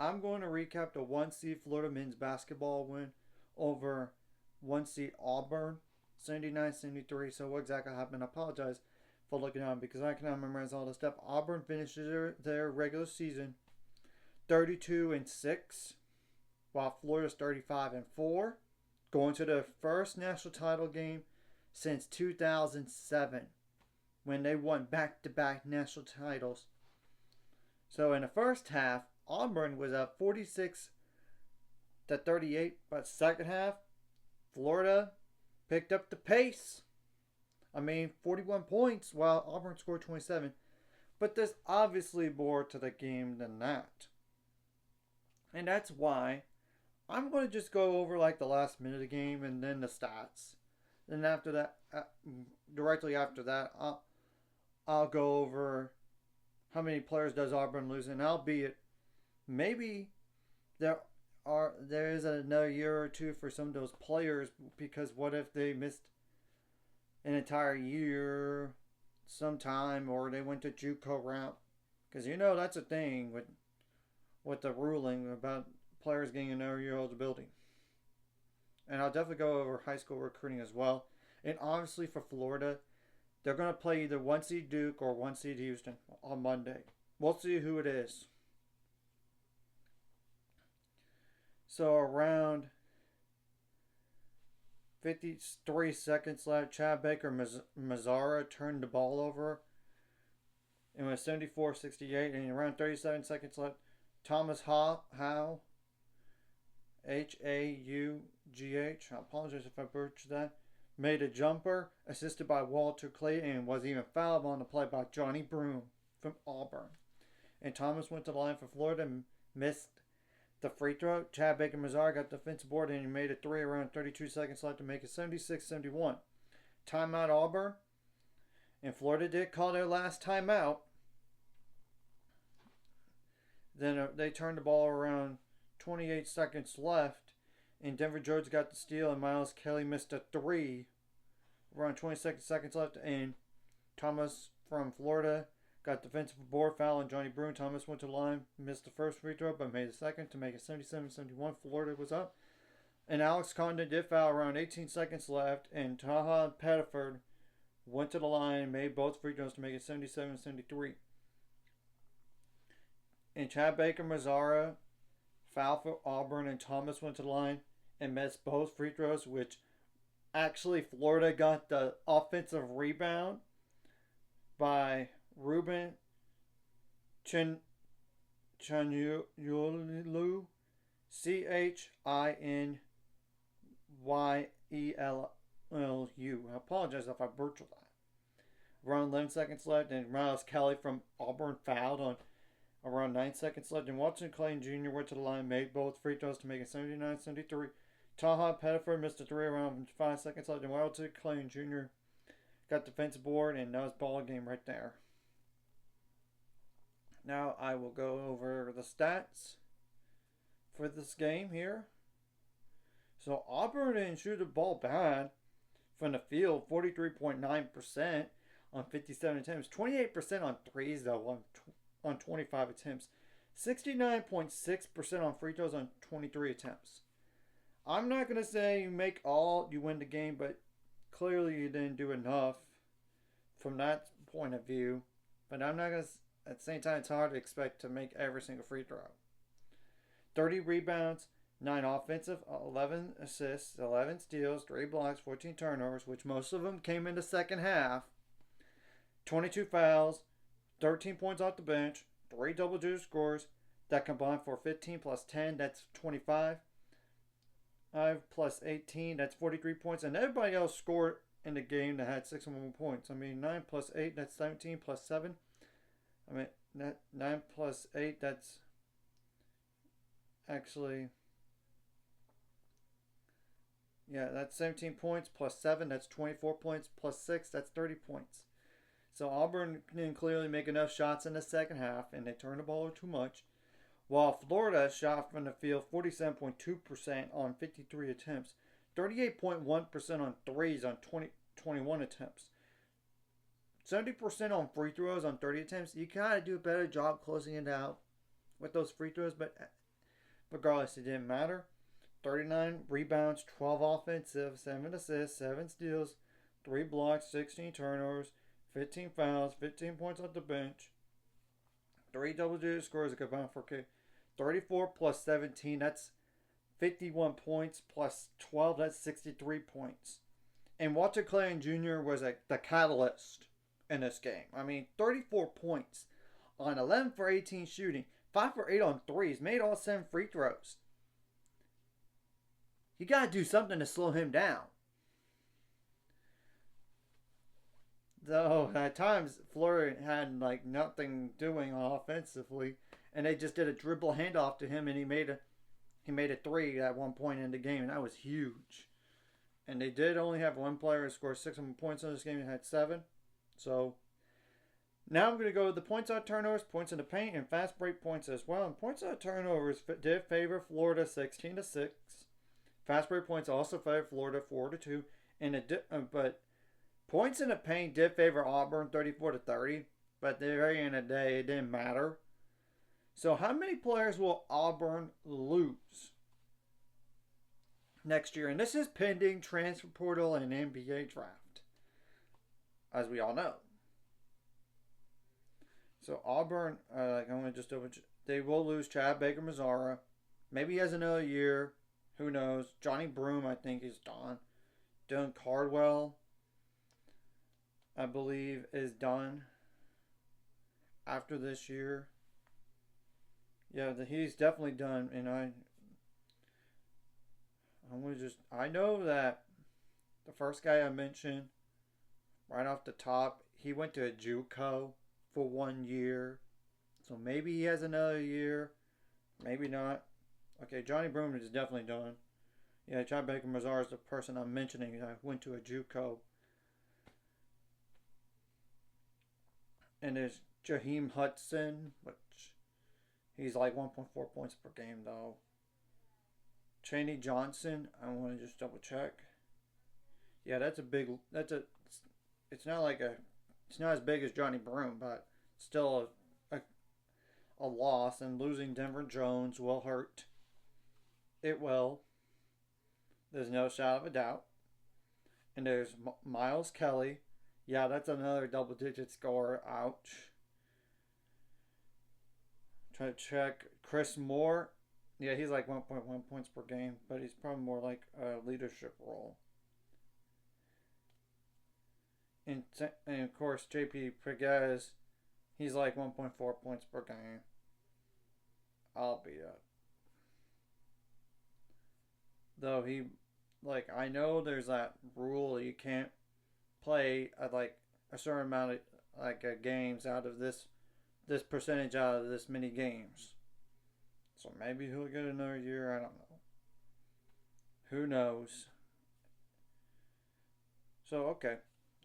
I'm going to recap the 1 seed Florida men's basketball win over 1 seed Auburn, 79-73. So what exactly happened? I apologize for looking on because I cannot memorize all this stuff. Auburn finished their regular season 32-6, while Florida's 35-4, going to their first national title game since 2007 when they won back-to-back national titles. So in the first half, Auburn was up 46-38, but second half, Florida picked up the pace. 41 points while Auburn scored 27. But there's obviously more to the game than that. And that's why I'm going to just go over like the last minute of the game and then the stats. And after that, directly after that, I'll go over how many players does Auburn lose, and albeit maybe there is another year or two for some of those players, because what if they missed an entire year sometime, or they went to JUCO route? Because that's a thing with the ruling about players getting another year eligibility. And I'll definitely go over high school recruiting as well. And obviously for Florida, they're going to play either 1 seed Duke or 1 seed Houston on Monday. We'll see who it is. So around 53 seconds left, Chad Baker Mazzara turned the ball over. It was 74-68, and around 37 seconds left, Thomas Howe, Haugh, I apologize if I butchered that, made a jumper, assisted by Walter Clayton, and was even fouled on the play by Johnny Broome from Auburn. And Thomas went to the line for Florida and missed the free throw. Chad Baker Mazzara got the defensive board and he made a three around 32 seconds left to make it 76-71. Timeout Auburn. And Florida did call their last timeout. Then they turned the ball around 28 seconds left. And Denver Jones got the steal and Miles Kelly missed a three. Around 26 seconds left. And Thomas from Florida got defensive board foul on Johnny Broome. Thomas went to the line, missed the first free throw, but made the second to make it 77-71. Florida was up. And Alex Condon did foul around 18 seconds left. And Taha Pettiford went to the line and made both free throws to make it 77-73. And Chad Baker Mazzara fouled for Auburn, and Thomas went to the line and missed both free throws, which actually Florida got the offensive rebound by Ruben Chinyelu, Chinyelu. I apologize if I butchered that. Around 11 seconds left, and Miles Kelly from Auburn fouled on around 9 seconds left. And Watson Clayton Jr. went to the line, made both free throws to make it 79-73. Taha Pettiford missed a three around 5 seconds left, and Watson Clayton Jr. got defensive board, and that was ball game right there. Now I will go over the stats for this game here. So Auburn didn't shoot the ball bad from the field, 43.9% on 57 attempts, 28% on threes though on 25 attempts, 69.6% on free throws on 23 attempts. I'm not going to say you win the game, but clearly you didn't do enough from that point of view. But I'm not going to, at the same time, it's hard to expect to make every single free throw. 30 rebounds, 9 offensive, 11 assists, 11 steals, 3 blocks, 14 turnovers, which most of them came in the second half. 22 fouls, 13 points off the bench, 3 double-digit scores that combined for 15 plus 10, that's 25. 5 plus 18, that's 43 points. And everybody else scored in the game that had 6 or more points. 9 plus 8, that's 17 plus 7. 9 plus 8, that's actually, that's 17 points plus 7, that's 24 points plus 6, that's 30 points. So Auburn didn't clearly make enough shots in the second half, and they turned the ball over too much. While Florida shot from the field 47.2% on 53 attempts, 38.1% on threes on 21 attempts, 70% on free throws on 30 attempts. You gotta do a better job closing it out with those free throws, but Regardless, it didn't matter. 39 rebounds, 12 offensive, 7 assists, 7 steals, 3 blocks, 16 turnovers, 15 fouls, 15 points off the bench, 3 double-digit scores a combined for K. 34 plus 17, that's 51 points, plus 12, that's 63 points. And Walter Clayton Jr. was the catalyst in this game. I mean, 34 points on 11 for 18 shooting, 5 for 8 on threes, made all 7 free throws. You got to do something to slow him down. Though at times Florida had like nothing doing offensively, and they just did a dribble handoff to him, and he made a three at one point in the game, and that was huge. And they did only have one player who scored 6 points in this game and had 7. So now I'm going to go with the points on turnovers, points in the paint, and fast break points as well. And points on turnovers did favor Florida 16-6. Fast break points also favored Florida 4-2. But points in the paint did favor Auburn 34-30. But at the very end of the day, it didn't matter. So how many players will Auburn lose next year? And this is pending transfer portal and NBA draft, as we all know. So Auburn, I'm going to just they will lose Chad Baker-Mazara. Maybe he has another year. Who knows? Johnny Broome, I think, is done. Dylan Cardwell, I believe, is done after this year. Yeah, he's definitely done. And I know that the first guy I mentioned, right off the top, he went to a JUCO for 1 year. So maybe he has another year. Maybe not. Okay, Johnny Broome is definitely done. Yeah, Chad Baker-Mazara is the person I'm mentioning. I went to a JUCO. And there's Jaheim Hudson, which he's like 1.4 points per game though. Chaney Johnson, I want to just double check. Yeah, it's not as big as Johnny Broome, but still a loss. And losing Denver Jones will hurt. It will. There's no shadow of a doubt. And there's Miles Kelly. Yeah, that's another double-digit scorer. Ouch. Try to check Chris Moore. Yeah, he's like 1.1 points per game, but he's probably more like a leadership role. And of course, JP Pegues, he's like 1.4 points per game. I'll be up. Though I know there's that rule you can't play at like a certain amount of games out of this percentage out of this many games. So maybe he'll get another year. I don't know. Who knows? So okay,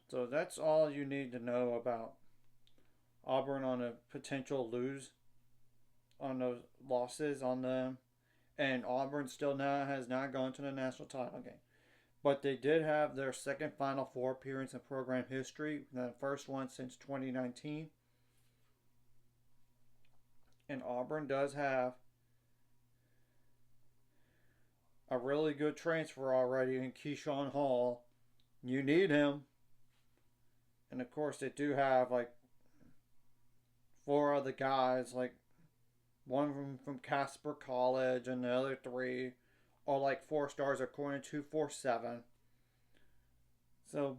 so that's all you need to know about Auburn on a potential lose on those losses on them. And Auburn still now has not gone to the national title game. But they did have their second Final Four appearance in program history, the first one since 2019. And Auburn does have a really good transfer already in Keyshawn Hall. You need him. And of course, they do have like 4 other guys, like one from Casper College, and the other 3 are like 4 stars according to 247. So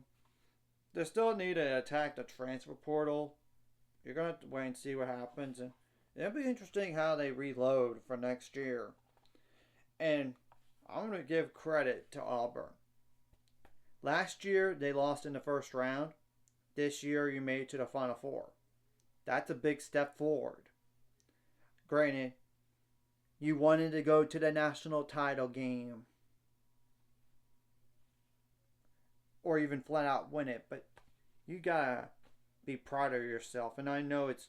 they still need to attack the transfer portal. You're going to have to wait and see what happens. And it'll be interesting how they reload for next year. And I'm going to give credit to Auburn. Last year, they lost in the first round. This year, you made it to the Final Four. That's a big step forward. Granted, you wanted to go to the national title game. Or even flat out win it. But you gotta be proud of yourself. And I know it's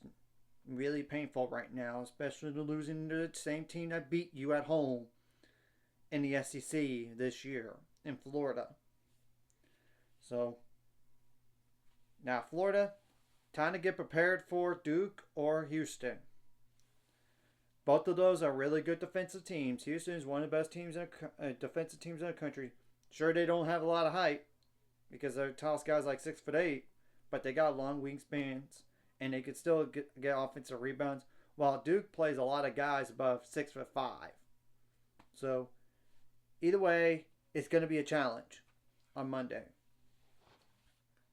really painful right now. Especially losing to the same team that beat you at home in the SEC this year. In Florida. So, now Florida, time to get prepared for Duke or Houston. Both of those are really good defensive teams. Houston is one of the best teams defensive teams in the country. Sure, they don't have a lot of height because their tallest guy's like 6'8", but they got long wingspans and they can still get offensive rebounds. While Duke plays a lot of guys above 6'5". So either way, it's going to be a challenge on Monday.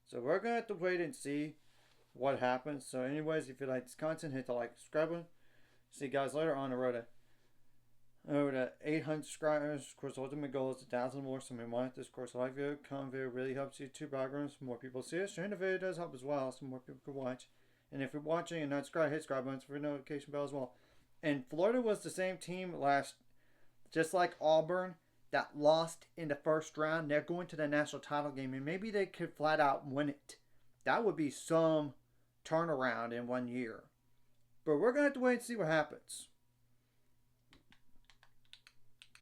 So we're going to have to wait and see what happens. So anyways, if you like this content, hit the like, subscribe button. See you guys later on the road to 800 subscribers. Of course, the ultimate goal is 1,000 more. So we want this course like video, comment video really helps YouTube algorithms. More people see us. Sharing the video does help as well, so more people can watch. And if you're watching and not subscribed, hit subscribe button for the notification bell as well. And Florida was the same team just like Auburn, that lost in the first round. They're going to the national title game, and maybe they could flat out win it. That would be some turnaround in 1 year. But we're going to have to wait and see what happens.